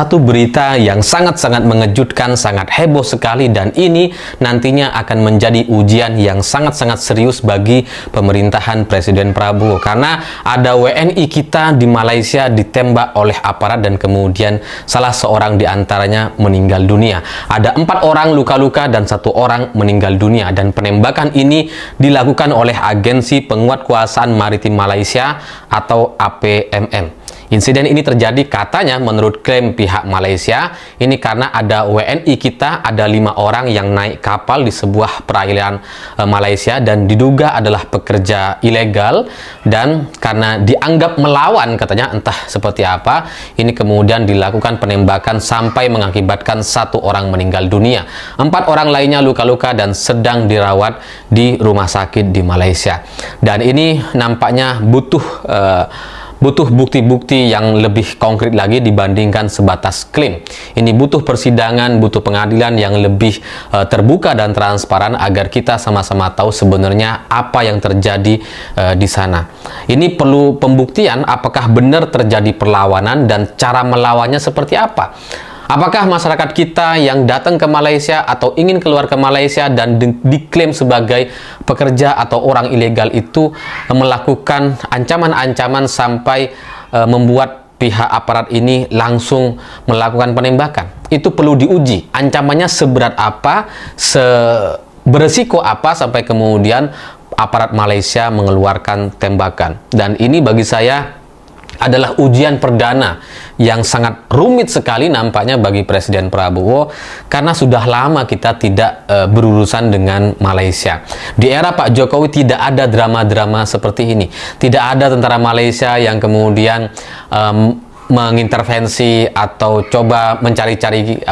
Satu berita yang sangat-sangat mengejutkan, sangat heboh sekali, dan ini nantinya akan menjadi ujian yang sangat-sangat serius bagi pemerintahan Presiden Prabowo, karena ada WNI kita di Malaysia ditembak oleh aparat dan kemudian salah seorang diantaranya meninggal dunia. Ada 4 orang luka-luka dan 1 orang meninggal dunia, dan penembakan ini dilakukan oleh Agensi Penguatkuasaan Maritim Malaysia atau APMM. Insiden ini terjadi katanya menurut klaim pihak Malaysia ini karena ada WNI kita, ada 5 orang yang naik kapal di sebuah perairan Malaysia dan diduga adalah pekerja ilegal, dan karena dianggap melawan katanya entah seperti apa, ini kemudian dilakukan penembakan sampai mengakibatkan 1 orang meninggal dunia. 4 orang lainnya luka-luka dan sedang dirawat di rumah sakit di Malaysia. Dan ini nampaknya butuh bukti-bukti yang lebih konkret lagi dibandingkan sebatas klaim. Ini butuh persidangan, butuh pengadilan yang lebih terbuka dan transparan agar kita sama-sama tahu sebenarnya apa yang terjadi di sana. Ini perlu pembuktian apakah benar terjadi perlawanan dan cara melawannya seperti apa. Apakah masyarakat kita yang datang ke Malaysia atau ingin keluar ke Malaysia dan diklaim sebagai pekerja atau orang ilegal itu melakukan ancaman-ancaman sampai membuat pihak aparat ini langsung melakukan penembakan? Itu perlu diuji. Ancamannya seberat apa, seberesiko apa sampai kemudian aparat Malaysia mengeluarkan tembakan. Dan ini bagi saya adalah ujian perdana yang sangat rumit sekali nampaknya bagi Presiden Prabowo, karena sudah lama kita tidak berurusan dengan Malaysia. Di era Pak Jokowi tidak ada drama-drama seperti ini. Tidak ada tentara Malaysia yang kemudian mengintervensi atau coba mencari-cari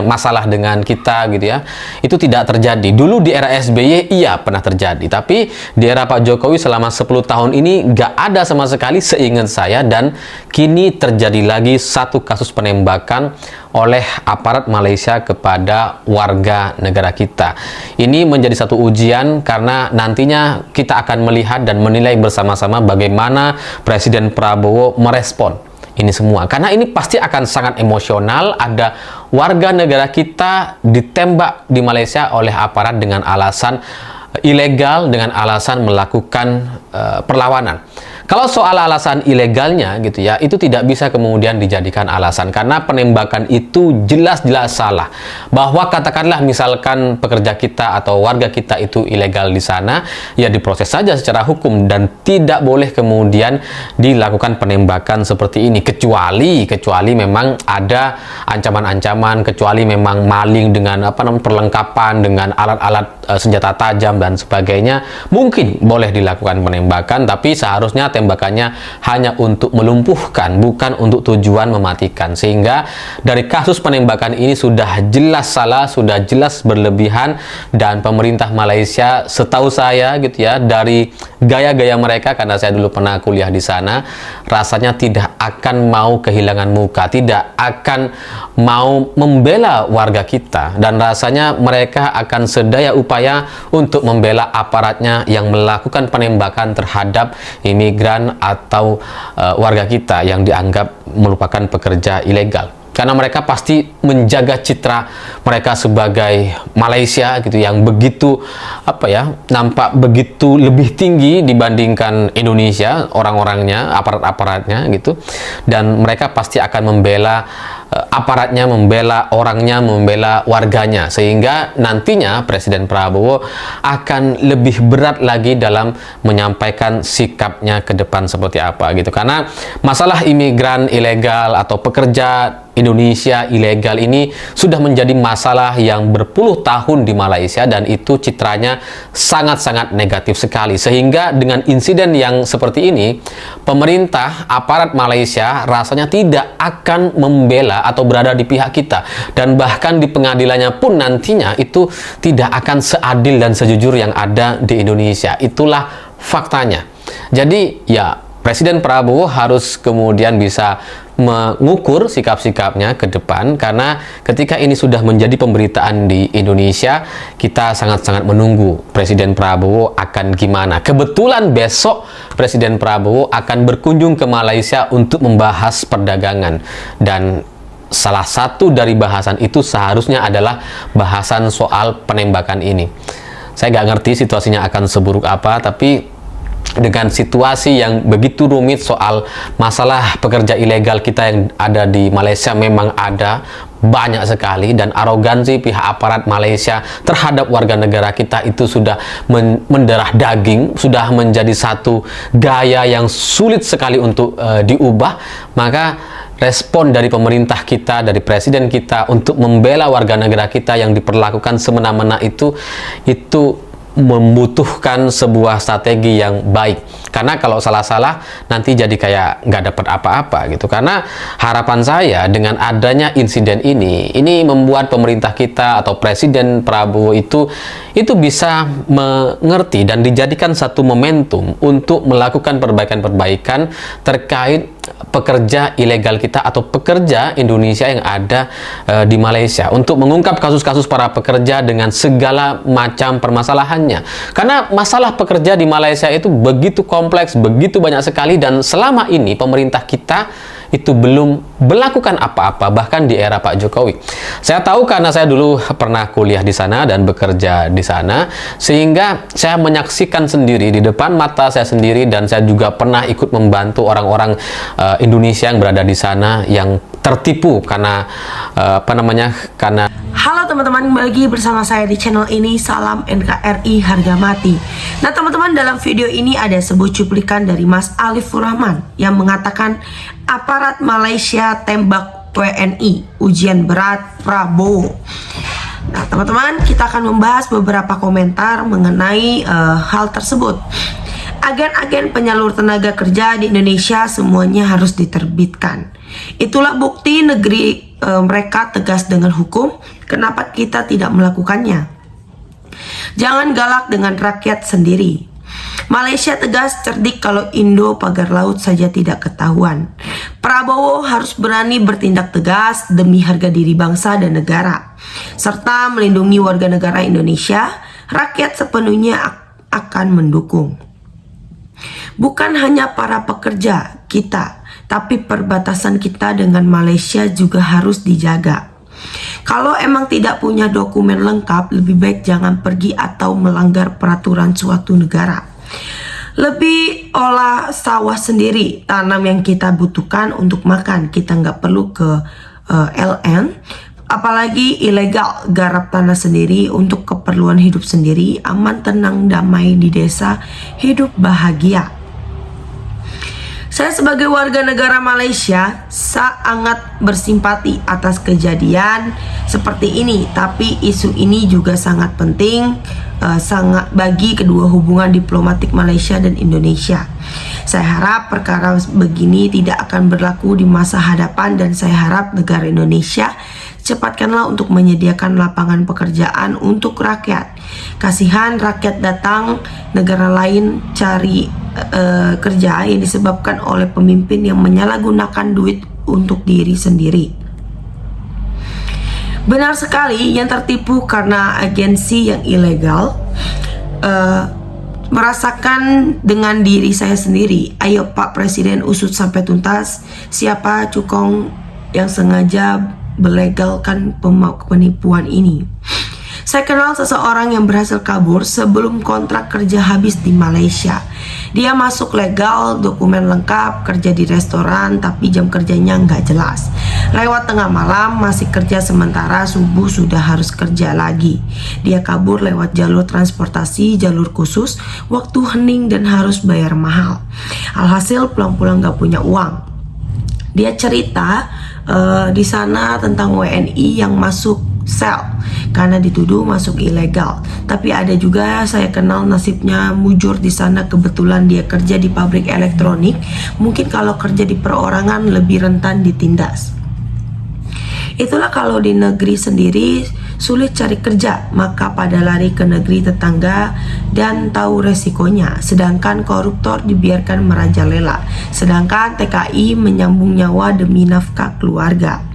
masalah dengan kita gitu ya. Itu tidak terjadi. Dulu di era SBY iya pernah terjadi, tapi di era Pak Jokowi selama 10 tahun ini nggak ada sama sekali seingat saya, dan kini terjadi lagi satu kasus penembakan oleh aparat Malaysia kepada warga negara kita. Ini menjadi satu ujian karena nantinya kita akan melihat dan menilai bersama-sama bagaimana Presiden Prabowo merespon ini semua, karena ini pasti akan sangat emosional. Ada warga negara kita ditembak di Malaysia oleh aparat dengan alasan ilegal, dengan alasan melakukan perlawanan. Kalau soal alasan ilegalnya gitu ya, itu tidak bisa kemudian dijadikan alasan, karena penembakan itu jelas-jelas salah. Bahwa katakanlah misalkan pekerja kita atau warga kita itu ilegal di sana, ya diproses saja secara hukum dan tidak boleh kemudian dilakukan penembakan seperti ini, kecuali memang ada ancaman-ancaman, kecuali memang maling dengan perlengkapan, dengan alat-alat senjata tajam dan sebagainya, mungkin boleh dilakukan penembakan, tapi seharusnya tembakannya hanya untuk melumpuhkan, bukan untuk tujuan mematikan. Sehingga dari kasus penembakan ini sudah jelas salah, sudah jelas berlebihan, dan pemerintah Malaysia setahu saya gitu ya, dari gaya-gaya mereka, karena saya dulu pernah kuliah di sana, rasanya tidak akan mau kehilangan muka, tidak akan mau membela warga kita, dan rasanya mereka akan sedaya upaya untuk membela aparatnya yang melakukan penembakan terhadap imigran atau warga kita yang dianggap merupakan pekerja ilegal. Karena mereka pasti menjaga citra mereka sebagai Malaysia gitu, yang begitu nampak begitu lebih tinggi dibandingkan Indonesia, orang-orangnya, aparat-aparatnya gitu. Dan mereka pasti akan membela aparatnya, membela orangnya, membela warganya, sehingga nantinya Presiden Prabowo akan lebih berat lagi dalam menyampaikan sikapnya ke depan seperti apa gitu. Karena masalah imigran ilegal atau pekerja Indonesia ilegal ini sudah menjadi masalah yang berpuluh tahun di Malaysia, dan itu citranya sangat-sangat negatif sekali. Sehingga dengan insiden yang seperti ini, pemerintah, aparat Malaysia rasanya tidak akan membela atau berada di pihak kita, dan bahkan di pengadilannya pun nantinya itu tidak akan seadil dan sejujur yang ada di Indonesia. Itulah faktanya. Jadi ya, Presiden Prabowo harus kemudian bisa mengukur sikap-sikapnya ke depan, karena ketika ini sudah menjadi pemberitaan di Indonesia, kita sangat-sangat menunggu Presiden Prabowo akan gimana. Kebetulan besok Presiden Prabowo akan berkunjung ke Malaysia untuk membahas perdagangan, dan salah satu dari bahasan itu seharusnya adalah bahasan soal penembakan ini. Saya nggak ngerti situasinya akan seburuk apa, tapi dengan situasi yang begitu rumit soal masalah pekerja ilegal kita yang ada di Malaysia, memang ada banyak sekali, dan arogansi pihak aparat Malaysia terhadap warga negara kita itu sudah mendarah daging, sudah menjadi satu gaya yang sulit sekali untuk diubah. Maka respon dari pemerintah kita, dari presiden kita untuk membela warga negara kita yang diperlakukan semena-mena itu membutuhkan sebuah strategi yang baik. Karena kalau salah-salah nanti jadi kayak nggak dapat apa-apa gitu. Karena harapan saya dengan adanya insiden ini membuat pemerintah kita atau Presiden Prabowo itu bisa mengerti dan dijadikan satu momentum untuk melakukan perbaikan-perbaikan terkait pekerja ilegal kita atau pekerja Indonesia yang ada di Malaysia, untuk mengungkap kasus-kasus para pekerja dengan segala macam permasalahannya. Karena masalah pekerja di Malaysia itu begitu kompleks, begitu banyak sekali, dan selama ini pemerintah kita itu belum melakukan apa-apa, bahkan di era Pak Jokowi. Saya tahu karena saya dulu pernah kuliah di sana dan bekerja di sana, sehingga saya menyaksikan sendiri di depan mata saya sendiri, dan saya juga pernah ikut membantu orang-orang Indonesia yang berada di sana yang tertipu karena karena. Halo teman-teman, kembali lagi bersama saya di channel ini. Salam NKRI harga mati. Nah teman-teman, dalam video ini ada sebuah cuplikan dari Mas Alifur Rahman yang mengatakan aparat Malaysia tembak WNI, ujian berat Prabowo. Nah teman-teman, kita akan membahas beberapa komentar mengenai hal tersebut. Agen-agen penyalur tenaga kerja di Indonesia semuanya harus diterbitkan. Itulah bukti negeri mereka tegas dengan hukum. Kenapa kita tidak melakukannya? Jangan galak dengan rakyat sendiri. Malaysia tegas cerdik, kalau Indo pagar laut saja tidak ketahuan. Prabowo harus berani bertindak tegas demi harga diri bangsa dan negara, serta melindungi warga negara Indonesia. Rakyat sepenuhnya akan mendukung. Bukan hanya para pekerja kita, tapi perbatasan kita dengan Malaysia juga harus dijaga. Kalau emang tidak punya dokumen lengkap, lebih baik jangan pergi atau melanggar peraturan suatu negara. Lebih olah sawah sendiri, tanam yang kita butuhkan untuk makan. Kita nggak perlu ke LN, apalagi ilegal. Garap tanah sendiri untuk keperluan hidup sendiri. Aman, tenang, damai di desa, hidup bahagia. Saya sebagai warga negara Malaysia sangat bersimpati atas kejadian seperti ini, tapi isu ini juga sangat penting sangat bagi kedua hubungan diplomatik Malaysia dan Indonesia. Saya harap perkara begini tidak akan berlaku di masa hadapan, dan saya harap negara Indonesia cepatkanlah untuk menyediakan lapangan pekerjaan untuk rakyat. Kasihan rakyat datang negara lain cari kerja yang disebabkan oleh pemimpin yang menyalahgunakan duit untuk diri sendiri. Benar sekali, yang tertipu karena agensi yang ilegal. Merasakan dengan diri saya sendiri. Ayo Pak Presiden, usut sampai tuntas siapa cukong yang sengaja melegalkan penipuan ini. Saya kenal seseorang yang berhasil kabur sebelum kontrak kerja habis di Malaysia. Dia masuk legal, dokumen lengkap, kerja di restoran, tapi jam kerjanya nggak jelas. Lewat tengah malam, masih kerja sementara, subuh sudah harus kerja lagi. Dia kabur lewat jalur transportasi, jalur khusus, waktu hening dan harus bayar mahal. Alhasil pulang-pulang nggak punya uang. Dia cerita di sana tentang WNI yang masuk sel karena dituduh masuk ilegal. Tapi ada juga saya kenal nasibnya mujur di sana, kebetulan dia kerja di pabrik elektronik. Mungkin kalau kerja di perorangan lebih rentan ditindas. Itulah kalau di negeri sendiri sulit cari kerja, maka pada lari ke negeri tetangga dan tahu resikonya. Sedangkan koruptor dibiarkan merajalela, sedangkan TKI menyambung nyawa demi nafkah keluarga.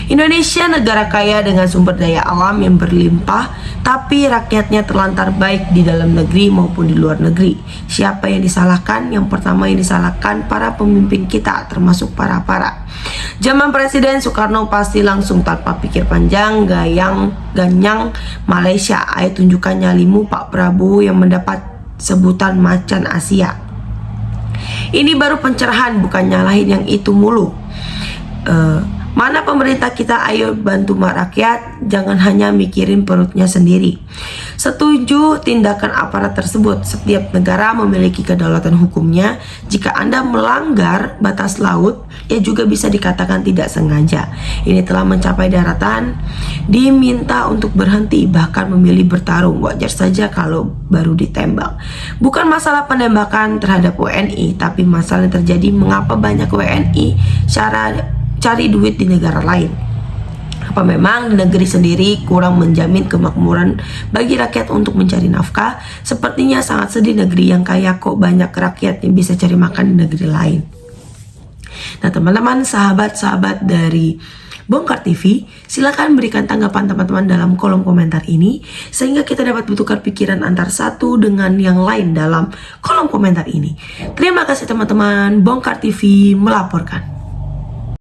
Indonesia negara kaya dengan sumber daya alam yang berlimpah, tapi rakyatnya terlantar baik di dalam negeri maupun di luar negeri. Siapa yang disalahkan? Yang pertama yang disalahkan para pemimpin kita, termasuk para zaman Presiden Soekarno pasti langsung tanpa pikir panjang ganyang Malaysia. Ayo tunjukkan nyalimu Pak Prabowo yang mendapat sebutan macan Asia. Ini baru pencerahan, bukan nyalahin yang itu mulu. Mana pemerintah kita, ayo bantu rakyat, jangan hanya mikirin perutnya sendiri. Setuju tindakan aparat tersebut. Setiap negara memiliki kedaulatan hukumnya. Jika Anda melanggar batas laut, ya juga bisa dikatakan tidak sengaja. Ini telah mencapai daratan, diminta untuk berhenti, bahkan memilih bertarung. Wajar saja kalau baru ditembak. Bukan masalah penembakan terhadap WNI, tapi masalah yang terjadi mengapa banyak WNI cari duit di negara lain. Apa memang di negeri sendiri kurang menjamin kemakmuran bagi rakyat untuk mencari nafkah? Sepertinya sangat sedih, negeri yang kaya kok banyak rakyat yang bisa cari makan di negeri lain. Nah teman-teman, sahabat-sahabat dari Bongkar TV, silahkan berikan tanggapan teman-teman dalam kolom komentar ini, sehingga kita dapat bertukar pikiran antar satu dengan yang lain dalam kolom komentar ini. Terima kasih teman-teman, Bongkar TV melaporkan.